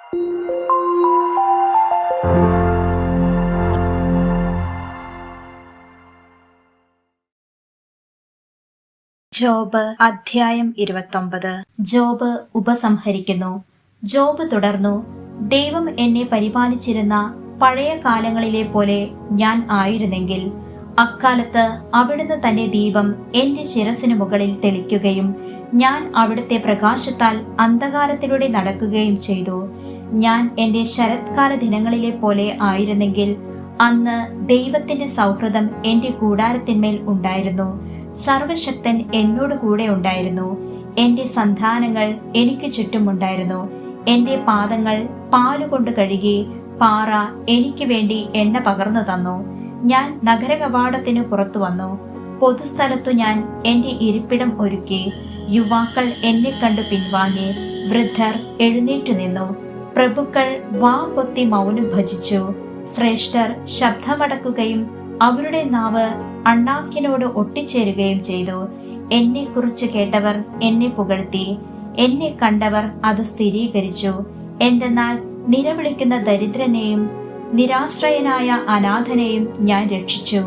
Job അധ്യായം 29. Job ഉപസംഹരിക്കുന്നു. Job തുടർന്നു, ദൈവം എന്നെ പരിപാലിച്ചിരുന്ന പഴയ കാലങ്ങളിലെ പോലെ ഞാൻ ആയിരുന്നെങ്കിൽ അക്കാലത്ത് അവിടുന്ന് തന്റെ ദീപം എന്റെ ശിരസിനു മുകളിൽ തെളിക്കുകയും ഞാൻ അവിടുത്തെ പ്രകാശത്താൽ അന്ധകാരത്തിലൂടെ നടക്കുകയും ചെയ്തു. ഞാൻ എന്റെ ശരത്കാല ദിനങ്ങളിലെ പോലെ ആയിരുന്നെങ്കിൽ അന്ന് ദൈവത്തിന്റെ സൗഹൃദം എന്റെ കൂടാരത്തിന്മേൽ ഉണ്ടായിരുന്നു. സർവശക്തൻ എന്നോട് കൂടെ ഉണ്ടായിരുന്നു. എന്റെ സന്താനങ്ങൾ എനിക്ക് ചുറ്റുമുണ്ടായിരുന്നു. എന്റെ പാദങ്ങൾ പാലുകൊണ്ട് കഴുകി പാറ എനിക്ക് വേണ്ടി എണ്ണ പകർന്നു തന്നു. ഞാൻ നഗരകവാടത്തിനു പുറത്തു വന്നു. പൊതുസ്ഥലത്തു ഞാൻ എന്റെ ഇരിപ്പിടം ഒരുക്കി. യുവാക്കൾ എന്നെ കണ്ടു പിൻവാങ്ങി. വൃദ്ധർ എഴുന്നേറ്റു നിന്നു. പ്രഭുക്കൾ വാ പൊത്തി മൗനം ഭജിച്ചു. ശ്രേഷ്ഠർ ശബ്ദമടക്കുകയും അവരുടെ നാവ് അണ്ണാക്കിനോട് ഒട്ടിച്ചേരുകയും ചെയ്തു. എന്നെ കുറിച്ച് കേട്ടവർ എന്നെ പുകഴ്ത്തി. എന്നെ കണ്ടവർ അത് സ്ഥിരീകരിച്ചു. എന്തെന്നാൽ നിലവിളിക്കുന്ന ദരിദ്രനെയും നിരാശ്രയനായ അനാഥനെയും ഞാൻ രക്ഷിച്ചു.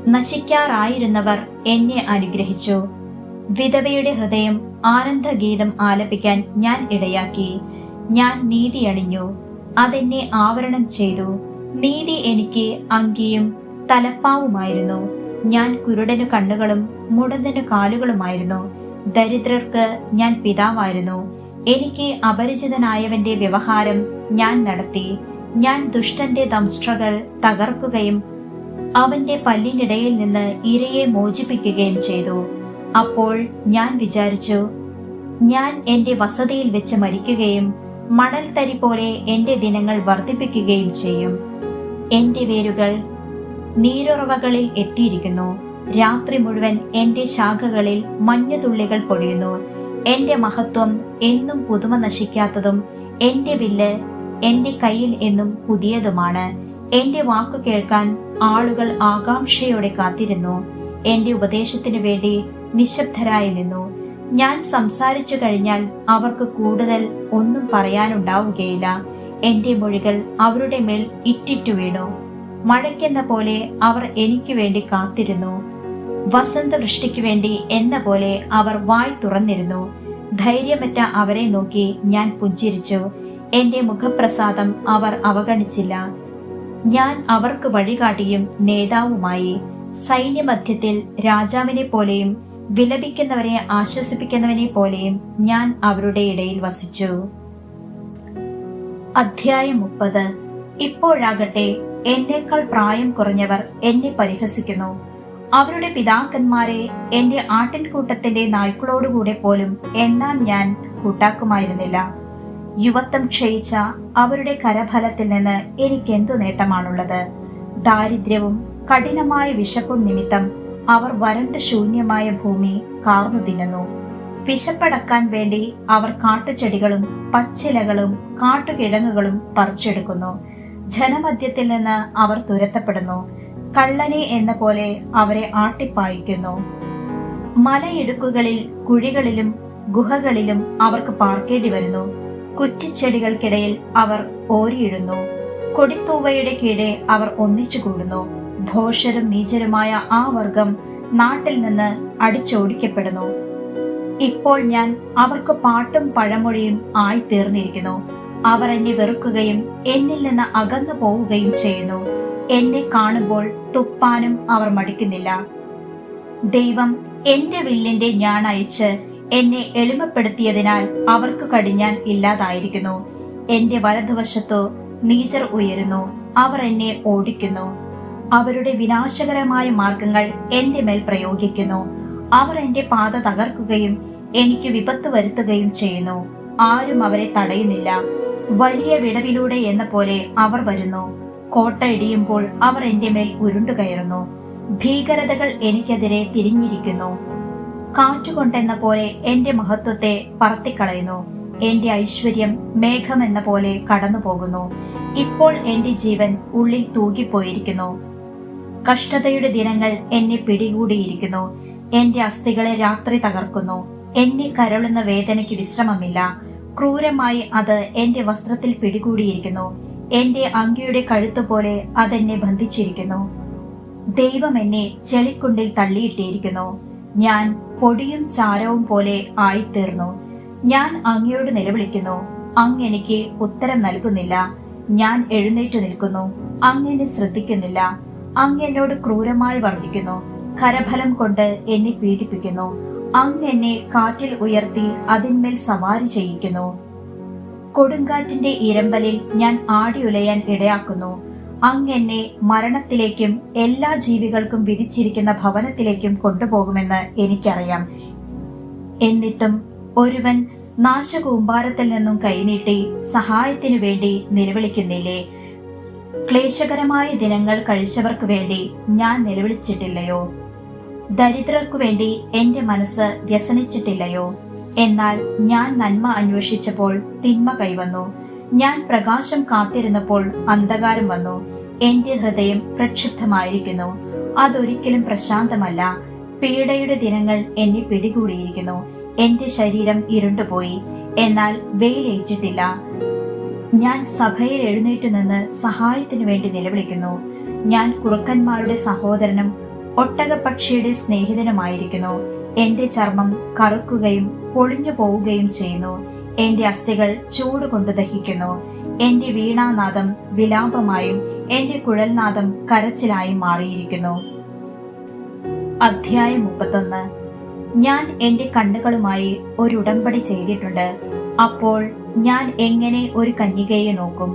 നശിക്കാറായിരുന്നവർ എന്നെ അനുഗ്രഹിച്ചു. വിധവയുടെ ഹൃദയം ആനന്ദഗീതം ആലപിക്കാൻ ഞാൻ ഇടയാക്കി. ഞാൻ നീതി അണിഞ്ഞു, അതെന്നെ ആവരണം ചെയ്തു. നീതി എനിക്ക് അങ്കിയും തലപ്പാവുമായിരുന്നു. ഞാൻ കുരുടനു കണ്ണുകളും മുടന്തനു കാലുകളുമായിരുന്നു. ദരിദ്രർക്ക് ഞാൻ പിതാവായിരുന്നു. എനിക്ക് അപരിചിതനായവന്റെ വ്യവഹാരം ഞാൻ നടത്തി. ഞാൻ ദുഷ്ടന്റെ ദംഷ്ട്രകൾ തകർക്കുകയും അവന്റെ പല്ലിനിടയിൽ നിന്ന് ഇരയെ മോചിപ്പിക്കുകയും ചെയ്തു. അപ്പോൾ ഞാൻ വിചാരിച്ചു, ഞാൻ എന്റെ വസതിയിൽ വെച്ച് മരിക്കുകയും മണൽത്തരി പോലെ എന്റെ ദിനങ്ങൾ വർദ്ധിപ്പിക്കുകയും ചെയ്യും. എന്റെ വേരുകൾ നീരുറവകളിൽ എത്തിയിരിക്കുന്നു. രാത്രി മുഴുവൻ എന്റെ ശാഖകളിൽ മഞ്ഞുതുള്ളികൾ പൊഴിയുന്നു. എന്റെ മഹത്വം എന്നും പുതുമ നശിക്കാത്തതും എന്റെ വില്ല് എന്റെ കയ്യിൽ എന്നും പുതിയതുമാണ്. എന്റെ വാക്കു കേൾക്കാൻ ആളുകൾ ആകാംക്ഷയോടെ കാത്തിരുന്നു. എന്റെ ഉപദേശത്തിനു വേണ്ടി നിശബ്ദരായി നിന്നു. ഞാൻ സംസാരിച്ചു കഴിഞ്ഞാൽ അവർക്ക് കൂടുതൽ ഒന്നും പറയാനുണ്ടാവുകയില്ല. എന്റെ മൊഴികൾ അവരുടെ മേൽ ഇറ്റിറ്റു വീണു. മഴയ്ക്കെന്ന പോലെ അവർ എനിക്ക് വേണ്ടി കാത്തിരുന്നു. വസന്തവൃഷ്ടിക്കു വേണ്ടി എന്ന പോലെ അവർ വായ് തുറന്നിരുന്നു. ധൈര്യമറ്റ അവരെ നോക്കി ഞാൻ പുഞ്ചിരിച്ചു. എന്റെ മുഖപ്രസാദം അവർ അവഗണിച്ചില്ല. ഞാൻ അവർക്ക് വഴികാട്ടിയും നേതാവുമായി. സൈന്യമധ്യത്തിൽ രാജാവിനെ പോലെയും വിലപിക്കുന്നവരെ ആശ്വസിപ്പിക്കുന്നവനെ പോലെയും ഞാൻ അവരുടെ ഇടയിൽ വസിച്ചു. അധ്യായം 30. ഇപ്പോഴാകട്ടെ എന്നേക്കാൾ പ്രായം കുറഞ്ഞവർ എന്നെ പരിഹസിക്കുന്നു. അവരുടെ പിതാക്കന്മാരെ എന്റെ ആട്ടിൻകൂട്ടത്തിന്റെ നായ്ക്കളോടുകൂടെ പോലും എണ്ണാൻ ഞാൻ കൂട്ടാക്കുമായിരുന്നില്ല. യുവത്വം ക്ഷയിച്ച അവരുടെ കരഫലത്തിൽ നിന്ന് എനിക്കെന്തു നേട്ടമാണുള്ളത്? ദാരിദ്ര്യവും കഠിനമായ വിശപ്പും നിമിത്തം അവർ വരണ്ട ശൂന്യമായ ഭൂമി കാർന്നു തിന്നുന്നു. വിശപ്പടക്കാൻ വേണ്ടി അവർ കാട്ടുചെടികളും പച്ചിലകളും കാട്ടുകിഴങ്ങുകളും പറിച്ചെടുക്കുന്നു. ജനമധ്യത്തിൽ നിന്ന് അവർ തുരത്തപ്പെടുന്നു. കള്ളനെ എന്ന പോലെ അവരെ ആട്ടിപ്പായിക്കുന്നു. മലയിടുക്കുകളിൽ കുഴികളിലും ഗുഹകളിലും അവർക്ക് പാർക്കേണ്ടി വരുന്നു. കുറ്റിച്ചെടികൾക്കിടയിൽ അവർ ഓരിയിടുന്നു. കൊടിത്തൂവയുടെ കീഴെ അവർ ഒന്നിച്ചുകൂടുന്നു. ഭോഷരും നീചരുമായ ആ വർഗം നാട്ടിൽ നിന്ന് അടിച്ചോടിക്കപ്പെടുന്നു. ഇപ്പോൾ ഞാൻ അവർക്ക് പാട്ടും പഴമൊഴിയും ആയി തീർന്നിരിക്കുന്നു. അവർ എന്നെ വെറുക്കുകയും എന്നിൽ നിന്ന് അകന്നു പോവുകയും ചെയ്യുന്നു. എന്നെ കാണുമ്പോൾ തുപ്പാനും അവർ മടിക്കുന്നില്ല. ദൈവം എന്റെ വില്ലിന്റെ ഞാണയച്ച് എന്നെ എളിമപ്പെടുത്തിയതിനാൽ അവർക്ക് കടിഞ്ഞാൻ ഇല്ലാതായിരിക്കുന്നു. എന്റെ വലതുവശത്തു നീചർ ഉയരുന്നു. അവർ എന്നെ ഓടിക്കുന്നു. അവരുടെ വിനാശകരമായ മാർഗങ്ങൾ എന്റെ മേൽ പ്രയോഗിക്കുന്നു. അവർ എന്റെ പാത തകർക്കുകയും എനിക്ക് വിപത്ത് വരുത്തുകയും ചെയ്യുന്നു. ആരും അവരെ തടയുന്നില്ല. വലിയ വിടവിലൂടെ എന്ന പോലെ അവർ വരുന്നു. കോട്ട ഇടിയുമ്പോൾ അവർ എന്റെ മേൽ ഉരുണ്ടുകയറുന്നു. ഭീകരതകൾ എനിക്കെതിരെ തിരിഞ്ഞിരിക്കുന്നു. കാറ്റുകൊണ്ടെന്ന പോലെ എന്റെ മഹത്വത്തെ പറത്തിക്കളയുന്നു. എന്റെ ഐശ്വര്യം മേഘമെന്ന പോലെ കടന്നു പോകുന്നു. ഇപ്പോൾ എന്റെ ജീവൻ ഉള്ളിൽ തൂകിപ്പോയിരിക്കുന്നു. കഷ്ടതയുടെ ദിനങ്ങൾ എന്നെ പിടികൂടിയിരിക്കുന്നു. എന്റെ അസ്ഥികളെ രാത്രി തകർക്കുന്നു. എന്നെ കരളുന്ന വേദനയ്ക്ക് വിശ്രമമില്ല. ക്രൂരമായി അത് എന്റെ വസ്ത്രത്തിൽ പിടികൂടിയിരിക്കുന്നു. എന്റെ അങ്കിയുടെ കഴുത്തുപോലെ അതെന്നെ ബന്ധിച്ചിരിക്കുന്നു. ദൈവം എന്നെ ചെളിക്കുണ്ടിൽ തള്ളിയിട്ടിരിക്കുന്നു. ഞാൻ പൊടിയും ചാരവും പോലെ ആയിത്തീർന്നു. ഞാൻ അങ്ങയോട് നിലവിളിക്കുന്നു, അങ്ങ് എനിക്ക് ഉത്തരം നൽകുന്നില്ല. ഞാൻ എഴുന്നേറ്റു നിൽക്കുന്നു, അങ്ങ് എന്നെ ശ്രദ്ധിക്കുന്നില്ല. അങ്ങ് എന്നോട് ക്രൂരമായി വർദ്ധിക്കുന്നു, കരഫലം കൊണ്ട് എന്നെ പീഡിപ്പിക്കുന്നു. അങ്ങ് എന്നെ കാറ്റിൽ ഉയർത്തി അതിന്മേൽ സവാരി ചെയ്യിക്കുന്നു. കൊടുങ്കാറ്റിന്റെ ഇരമ്പലിൽ ഞാൻ ആടിയുലയാൻ ഇടയാക്കുന്നു. അങ്ങ് എന്നെ മരണത്തിലേക്കും എല്ലാ ജീവികൾക്കും വിധിച്ചിരിക്കുന്ന ഭവനത്തിലേക്കും കൊണ്ടുപോകുമെന്ന് എനിക്കറിയാം. എന്നിട്ടും ഒരുവൻ നാശകൂമ്പാരത്തിൽ നിന്നും കൈനീട്ടി സഹായത്തിനു വേണ്ടി നിലവിളിക്കുന്നില്ലേ? ക്ലേശകരമായ ദിനങ്ങൾ കഴിച്ചവർക്ക് വേണ്ടി ഞാൻ നിലവിളിച്ചിട്ടില്ലയോ? ദരിദ്രർക്കു വേണ്ടി എന്റെ മനസ്സ് വ്യസനിച്ചിട്ടില്ലയോ? എന്നാൽ ഞാൻ നന്മ അന്വേഷിച്ചപ്പോൾ തിന്മ കൈവന്നു. ഞാൻ പ്രകാശം കാത്തിരുന്നപ്പോൾ അന്ധകാരം വന്നു. എന്റെ ഹൃദയം പ്രക്ഷുബ്ധമായിരിക്കുന്നു, അതൊരിക്കലും പ്രശാന്തമല്ല. പീഡയുടെ ദിനങ്ങൾ എന്നെ പിടികൂടിയിരിക്കുന്നു. എന്റെ ശരീരം ഇരുണ്ടുപോയി, എന്നാൽ വെയിലേറ്റിട്ടില്ല. ഞാൻ സഭയിൽ എഴുന്നേറ്റ് നിന്ന് സഹായത്തിനു വേണ്ടി നിലവിളിക്കുന്നു. ഞാൻ കുറുക്കന്മാരുടെ സഹോദരനും ഒട്ടകപ്പക്ഷിയുടെ സ്നേഹിതനുമായിരിക്കുന്നു. എന്റെ ചർമ്മം കറുക്കുകയും പൊളിഞ്ഞു പോവുകയും ചെയ്യുന്നു. എന്റെ അസ്ഥികൾ ചൂടുകൊണ്ട് ദഹിക്കുന്നു. എന്റെ വീണാനാദം വിലാപമായും എന്റെ കുഴൽനാദം കരച്ചിലായും മാറിയിരിക്കുന്നു. അധ്യായം 31. ഞാൻ എന്റെ കണ്ണുകളുമായി ഒരു ഉടമ്പടി ചെയ്തിട്ടുണ്ട്. അപ്പോൾ ഞാൻ എങ്ങനെ ഒരു കന്യകയെ നോക്കും?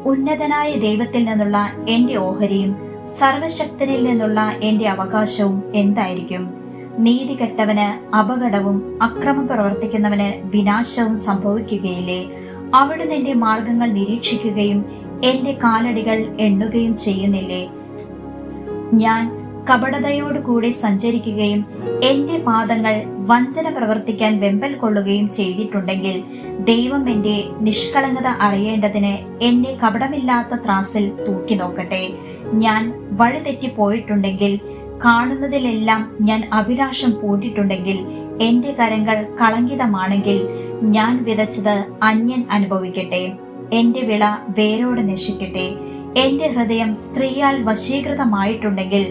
ഉന്നതനായ ദൈവത്തിൽ നിന്നുള്ള എന്റെ ഓഹരിയും സർവശക്തനിൽ നിന്നുള്ള എന്റെ അവകാശവും എന്തായിരിക്കും? നീതികെട്ടവന് അപകടവും അക്രമം പ്രവർത്തിക്കുന്നവന് വിനാശവും സംഭവിക്കുകയില്ലേ? അവിടുന്ന് എന്റെ മാർഗങ്ങൾ നിരീക്ഷിക്കുകയും എന്റെ കാലടികൾ എണ്ണുകയും ചെയ്യുന്നില്ലേ? ഞാൻ കപടതയോടുകൂടി സഞ്ചരിക്കുകയും എന്റെ പാദങ്ങൾ വഞ്ചന പ്രവർത്തിക്കാൻ വെമ്പൽ കൊള്ളുകയും ചെയ്തിട്ടുണ്ടെങ്കിൽ, ദൈവം എന്റെ നിഷ്കളങ്കത അറിയേണ്ടതിന് എന്നെ കപടമില്ലാത്ത ത്രാസിൽ തൂക്കി നോക്കട്ടെ. ഞാൻ വഴിതെറ്റിപ്പോയിട്ടുണ്ടെങ്കിൽ, കാണുന്നതിലെല്ലാം ഞാൻ അഭിലാഷം പൂണ്ടിട്ടുണ്ടെങ്കിൽ, എന്റെ കരങ്ങൾ കളങ്കിതമാണെങ്കിൽ, ഞാൻ വിതച്ചത് അന്യൻ അനുഭവിക്കട്ടെ. എന്റെ വിള വേരോടെ നശിക്കട്ടെ. എന്റെ ഹൃദയം സ്ത്രീയാൽ വശീകൃതമായിട്ടുണ്ടെങ്കിൽ,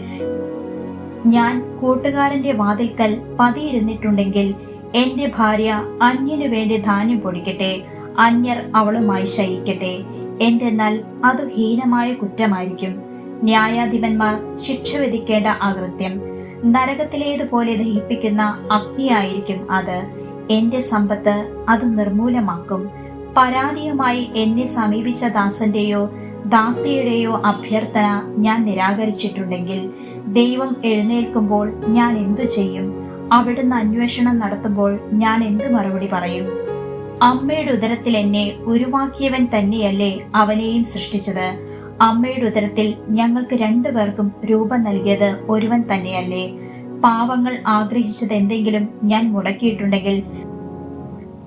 ഞാൻ കൂട്ടുകാരന്റെ വാതിൽക്കൽ പതിയിരുന്നിട്ടുണ്ടെങ്കിൽ, എന്റെ ഭാര്യ അന്യനു വേണ്ടി ധാന്യം പൊടിക്കട്ടെ. അന്യർ അവളുമായി ശയിക്കട്ടെ. എന്തെന്നാൽ അത് ഹീനമായ കുറ്റമായിരിക്കും. ന്യായാധിപന്മാർ ശിക്ഷ വിധിക്കേണ്ട അകൃത്യം. നരകത്തിലേതുപോലെ ദഹിപ്പിക്കുന്ന അഗ്നിയായിരിക്കും അത്. എന്റെ സമ്പത്ത് അത് നിർമൂലമാക്കും. പരാതിയുമായി എന്നെ സമീപിച്ച ദാസന്റെയോ ദാസിയുടെയോ അഭ്യർത്ഥന ഞാൻ നിരാകരിച്ചിട്ടുണ്ടെങ്കിൽ, ദൈവം എഴുന്നേൽക്കുമ്പോൾ ഞാൻ എന്തു ചെയ്യും? അവിടുന്ന് അന്വേഷണം നടത്തുമ്പോൾ ഞാൻ എന്ത് മറുപടി പറയും? അമ്മയുടെ ഉദരത്തിൽ എന്നെ ഉരുവാക്കിയവൻ തന്നെയല്ലേ അവനെയും സൃഷ്ടിച്ചത്? അമ്മയുടെ ഉദരത്തിൽ ഞങ്ങൾക്ക് രണ്ടുപേർക്കും രൂപം നൽകിയത് ഒരുവൻ തന്നെയല്ലേ? പാവങ്ങൾ ആഗ്രഹിച്ചത് എന്തെങ്കിലും ഞാൻ മുടക്കിയിട്ടുണ്ടെങ്കിൽ,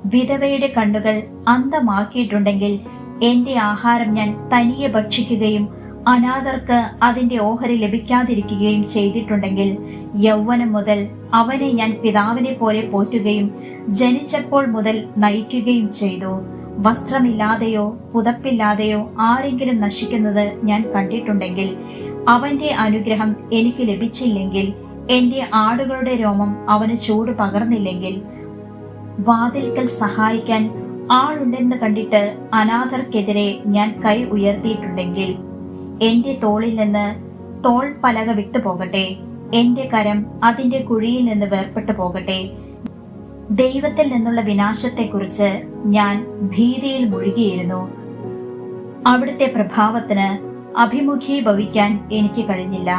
വിധവയുടെ കണ്ണുകൾ അന്ധമാക്കിയിട്ടുണ്ടെങ്കിൽ, എന്റെ ആഹാരം ഞാൻ തനിയെ ഭക്ഷിക്കുകയും അനാഥർക്ക് അതിന്റെ ഓഹരി ലഭിക്കാതിരിക്കുകയും ചെയ്തിട്ടുണ്ടെങ്കിൽ, യൗവനം മുതൽ അവനെ ഞാൻ പിതാവിനെ പോലെ പോറ്റുകയും ജനിച്ചപ്പോൾ മുതൽ നയിക്കുകയും ചെയ്തു. വസ്ത്രമില്ലാതെയോ പുതപ്പില്ലാതെയോ ആരെങ്കിലും നശിക്കുന്നത് ഞാൻ കണ്ടിട്ടുണ്ടെങ്കിൽ, അവന്റെ അനുഗ്രഹം എനിക്ക് ലഭിച്ചില്ലെങ്കിൽ, എന്റെ ആടുകളുടെ രോമം അവന് ചൂട് പകർന്നില്ലെങ്കിൽ, വാതിൽക്കൽ സഹായിക്കാൻ ആളുണ്ടെന്ന് കണ്ടിട്ട് അനാഥർക്കെതിരെ ഞാൻ കൈ ഉയർത്തിയിട്ടുണ്ടെങ്കിൽ, എന്റെ തോളിൽ നിന്ന് തോൾ പലക വിട്ടുപോകട്ടെ. എന്റെ കരം അതിന്റെ കുഴിയിൽ നിന്ന് വേർപെട്ടു പോകട്ടെ. ദൈവത്തിൽ നിന്നുള്ള വിനാശത്തെക്കുറിച്ച് ഞാൻ ഭീതിയിൽ മുഴുകിയിരുന്നു. അവിടുത്തെ പ്രഭാവത്തിന് അഭിമുഖീഭവിക്കാൻ എനിക്ക് കഴിഞ്ഞില്ല.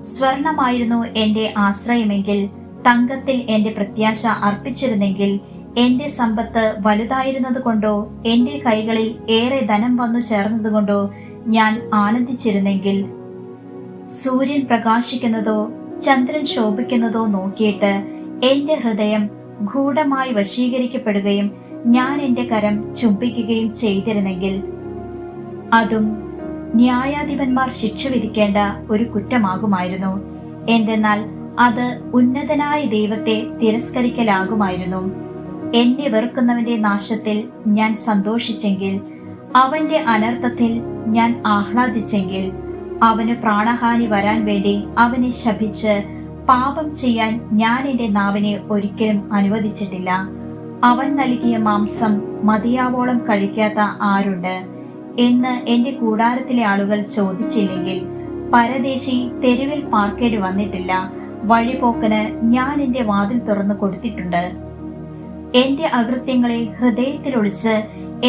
സ്വർണമായിരുന്നു എന്റെ ആശ്രയമെങ്കിൽ, തങ്കത്തിൽ എന്റെ പ്രത്യാശ അർപ്പിച്ചിരുന്നെങ്കിൽ, എന്റെ സമ്പത്ത് വലുതായിരുന്നതുകൊണ്ടോ എന്റെ കൈകളിൽ ഏറെ ധനം വന്നു ചേർന്നതുകൊണ്ടോ ഞാൻ ആനന്ദിച്ചിരുന്നെങ്കിൽ, സൂര്യൻ പ്രകാശിക്കുന്നതോ ചന്ദ്രൻ ശോഭിക്കുന്നതോ നോക്കിയിട്ട് എന്റെ ഹൃദയം ഗൂഢമായി വശീകരിക്കപ്പെടുകയും ഞാൻ എന്റെ കരം ചുംബിക്കുകയും ചെയ്തിരുന്നെങ്കിൽ, അതും ന്യായാധിപന്മാർ ശിക്ഷ വിധിക്കേണ്ട ഒരു കുറ്റമാകുമായിരുന്നു. എന്തെന്നാൽ അത് ഉന്നതനായ ദൈവത്തെ തിരസ്കരിക്കലാകുമായിരുന്നു. എന്നെ വെറുക്കുന്നവന്റെ നാശത്തിൽ ഞാൻ സന്തോഷിച്ചെങ്കിൽ, അവന്റെ അനർത്ഥത്തിൽ ഞാൻ ആഹ്ലാദിച്ചെങ്കിൽ, അവന് പ്രാണഹാനി വരാൻ വേണ്ടി അവനെ ശപിച്ച് പാപം ചെയ്യാൻ ഞാൻ എന്റെ നാവിനെ ഒരിക്കലും അനുവദിച്ചിട്ടില്ല. അവൻ നൽകിയ മാംസം മതിയാവോളം കഴിക്കാത്ത ആരുണ്ട് എന്ന് എന്റെ കൂടാരത്തിലെ ആളുകൾ ചോദിച്ചില്ലെങ്കിൽ, പരദേശി തെരുവിൽ പാർക്കേണ്ടി വന്നിട്ടില്ല. വഴിപോക്കന് ഞാൻ എന്റെ വാതിൽ തുറന്നു കൊടുത്തിട്ടുണ്ട്. എന്റെ അകൃത്യങ്ങളെ ഹൃദയത്തിൽ ഒളിച്ച്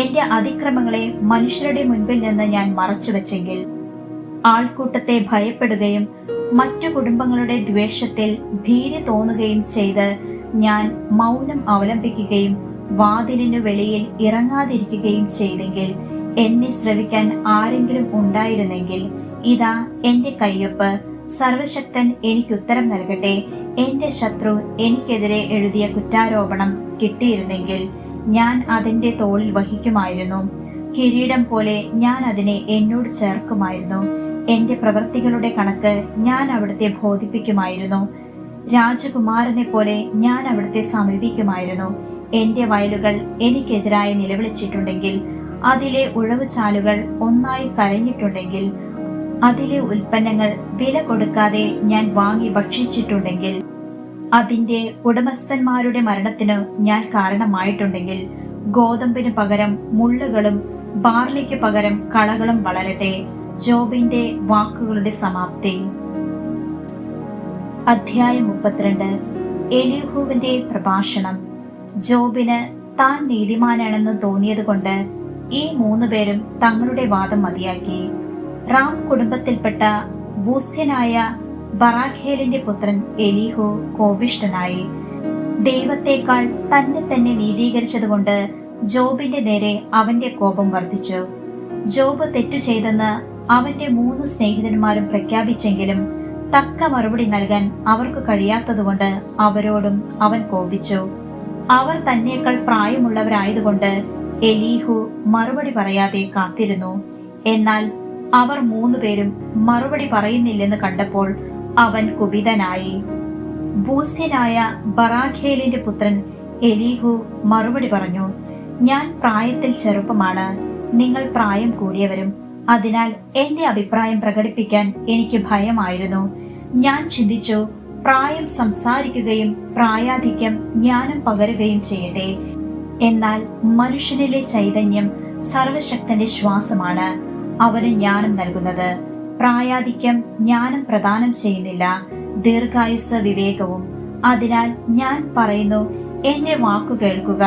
എന്റെ അതിക്രമങ്ങളെ മനുഷ്യരുടെ മുൻപിൽ നിന്ന് ഞാൻ മറച്ചുവെച്ചെങ്കിൽ, ആൾക്കൂട്ടത്തെ ഭയപ്പെടുകയും മറ്റു കുടുംബങ്ങളുടെ ദ്വേഷത്തിൽ ഭീതി തോന്നുകയും ചെയ്ത് ഞാൻ മൗനം അവലംബിക്കുകയും വാതിലിനു വെളിയിൽ ഇറങ്ങാതിരിക്കുകയും ചെയ്തെങ്കിൽ, എന്നെ ശ്രവിക്കാൻ ആരെങ്കിലും ഉണ്ടായിരുന്നെങ്കിൽ, ഇതാ എന്റെ കയ്യൊപ്പ്, സർവശക്തൻ എനിക്കുത്തരം നൽകട്ടെ. എന്റെ ശത്രു എനിക്കെതിരെ എഴുതിയ കുറ്റാരോപണം കിട്ടിയിരുന്നെങ്കിൽ ഞാൻ അതിന്റെ തോളിൽ വഹിക്കുമായിരുന്നു. കിരീടം പോലെ ഞാൻ അതിനെ എന്നോട് ചേർക്കുമായിരുന്നു. എന്റെ പ്രവൃത്തികളുടെ കണക്ക് ഞാൻ അവിടുത്തെ ബോധിപ്പിക്കുമായിരുന്നു. രാജകുമാരനെ പോലെ ഞാൻ അവിടുത്തെ സമീപിക്കുമായിരുന്നു. എന്റെ വയലുകൾ എനിക്കെതിരായി നിലവിളിച്ചിട്ടുണ്ടെങ്കിൽ, അതിലെ ഉഴവുചാലുകൾ ഒന്നായി കരഞ്ഞിട്ടുണ്ടെങ്കിൽ, അതിലെ ഉൽപ്പന്നങ്ങൾ വില കൊടുക്കാതെ ഞാൻ വാങ്ങി ഭക്ഷിച്ചിട്ടുണ്ടെങ്കിൽ, അതിന്റെ ഉടമസ്ഥന്മാരുടെ മരണത്തിന് ഞാൻ കാരണമായിട്ടുണ്ടെങ്കിൽ, ഗോതമ്പിന് പകരം മുള്ളുകളും ബാർലിക്ക് പകരം കളകളും വളരട്ടെ. ജോബിന്റെ വാക്കുകളുടെ സമാപ്തി. അധ്യായം 32. എലീഹുവിന്റെ പ്രഭാഷണം. ജോബിന് താൻ നീതിമാനാണെന്ന് തോന്നിയതുകൊണ്ട് ഈ 3 പേരും തങ്ങളുടെ വാദം മതിയാക്കി. റാം കുടുംബത്തിൽപ്പെട്ട ബൂസ്യനായ ബറാഖേലിന്റെ പുത്രൻ എലീഹു കോപിഷ്ഠനായി. ദൈവത്തെക്കാൾ തന്നെ തന്നെ നീതീകരിച്ചതുകൊണ്ട് ജോബിന്റെ നേരെ അവന്റെ കോപം വർദ്ധിച്ചു. ജോബ് തെറ്റു ചെയ്തെന്ന് അവന്റെ 3 സ്നേഹിതന്മാരും പ്രഖ്യാപിച്ചെങ്കിലും തക്ക മറുപടി നൽകാൻ അവർക്ക് കഴിയാത്തതുകൊണ്ട് അവരോടും അവൻ കോപിച്ചു. അവർ തന്നേക്കാൾ പ്രായമുള്ളവരായതുകൊണ്ട് എലീഹു മറുപടി പറയാതെ കാത്തിരുന്നു. എന്നാൽ അവർ 3 പേരും മറുപടി പറയുന്നില്ലെന്ന് കണ്ടപ്പോൾ അവൻ കുപിതനായി. ബൂസ്യനായ ബറാഖേലിന്റെ പുത്രൻ എലീഹു മറുപടി പറഞ്ഞു, ഞാൻ പ്രായത്തിൽ ചെറുപ്പമാണ്, നിങ്ങൾ പ്രായം കൂടിയവരും. അതിനാൽ എന്റെ അഭിപ്രായം പ്രകടിപ്പിക്കാൻ എനിക്ക് ഭയമായിരുന്നു. ഞാൻ ചിന്തിച്ചു, പ്രായം സംസാരിക്കുകയും പ്രായാധിക്യം ജ്ഞാനം പകരുകയും ചെയ്യട്ടെ. എന്നാൽ മനുഷ്യനിലെ ചൈതന്യം സർവശക്തന്റെ ശ്വാസമാണ്, അവന് ജ്ഞാനം നൽകുന്നത്. പ്രായാധിക്യം ജ്ഞാനം പ്രദാനം ചെയ്യുന്നില്ല, ദീർഘായുസ് വിവേകവും. അതിനാൽ ഞാൻ പറയുന്നു, എന്റെ വാക്കു കേൾക്കുക,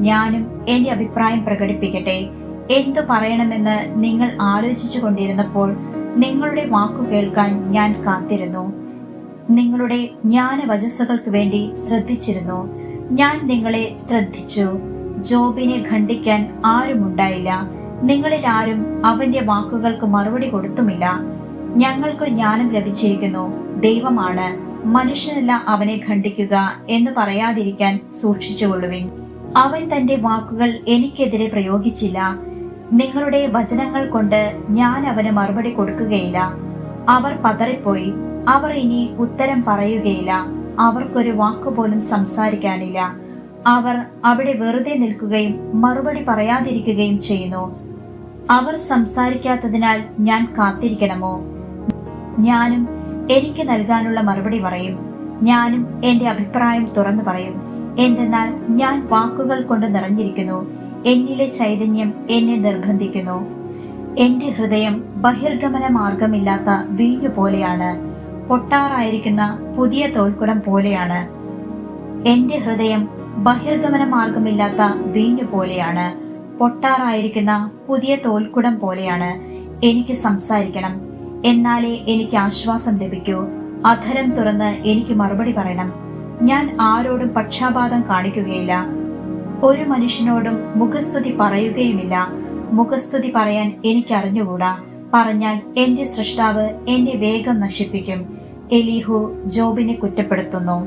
ഞാനും എന്റെ അഭിപ്രായം പ്രകടിപ്പിക്കട്ടെ. എന്തു പറയണമെന്ന് നിങ്ങൾ ആലോചിച്ചു കൊണ്ടിരുന്നപ്പോൾ നിങ്ങളുടെ വാക്കു കേൾക്കാൻ ഞാൻ കാത്തിരുന്നു. നിങ്ങളുടെ ജ്ഞാനവചസ്സുകൾക്ക് വേണ്ടി ശ്രദ്ധിച്ചിരുന്നു. ഞാൻ നിങ്ങളെ ശ്രദ്ധിച്ചു. ജോബിനെ ഖണ്ഡിക്കാൻ ആരുമുണ്ടായില്ല. നിങ്ങളിൽ ആരും അവന്റെ വാക്കുകൾക്ക് മറുപടി കൊടുത്തുമില്ല. ഞങ്ങൾക്ക് ജ്ഞാനം ലഭിച്ചിരിക്കുന്നു, ദൈവമാണ്, മനുഷ്യനല്ല അവനെ ഖണ്ഡിക്കുക എന്ന് പറയാതിരിക്കാൻ സൂക്ഷിച്ചുകൊള്ളുവിൻ. അവൻ തന്റെ വാക്കുകൾ എനിക്കെതിരെ പ്രയോഗിച്ചില്ല. നിങ്ങളുടെ വചനങ്ങൾ കൊണ്ട് ഞാൻ അവന് മറുപടി കൊടുക്കുകയില്ല. അവർ പതറിപ്പോയി, അവർ ഇനി ഉത്തരം പറയുകയില്ല. അവർക്കൊരു വാക്കുപോലും സംസാരിക്കാനില്ല. അവർ അവിടെ വെറുതെ നിൽക്കുകയും മറുപടി പറയാതിരിക്കുകയും ചെയ്യുന്നു. അവർ സംസാരിക്കാത്തതിനാൽ ഞാൻ കാത്തിരിക്കണമോ? ഞാനും എനിക്ക് നൽകാനുള്ള മറുപടി പറയും. ഞാനും എന്റെ അഭിപ്രായം തുറന്നു പറയും. എന്തെന്നാൽ ഞാൻ വാക്കുകൾ കൊണ്ട് നിറഞ്ഞിരിക്കുന്നു. എന്നിലെ ചൈതന്യം എന്നെ നിർബന്ധിക്കുന്നു. എന്റെ ഹൃദയം ബഹിർഗമന മാർഗമില്ലാത്ത വീഞ്ഞു പോലെയാണ്, പൊട്ടാറായിരിക്കുന്ന പുതിയ തോൽക്കുടം പോലെയാണ്. എന്റെ ഹൃദയം ബഹിർഗമന മാർഗമില്ലാത്ത വീഞ്ഞു പോലെയാണ്, പൊട്ടാറായിരിക്കുന്ന പുതിയ തോൽക്കുടം പോലെയാണ്. എനിക്ക് സംസാരിക്കണം, എന്നാലേ എനിക്ക് ആശ്വാസം ലഭിക്കൂ. അധരം തുറന്ന് എനിക്ക് മറുപടി പറയണം. ഞാൻ ആരോടും പക്ഷാപാതം കാണിക്കുകയില്ല, ഒരു മനുഷ്യനോടും മുഖസ്തുതി പറയുകയുമില്ല. മുഖസ്തുതി പറയാൻ എനിക്കറിഞ്ഞുകൂടാ. പറഞ്ഞാൽ എന്റെ സൃഷ്ടാവ് എന്നെ വേഗം നശിപ്പിക്കും. എലീഹു ജോബിനെ കുറ്റപ്പെടുത്തുന്നു.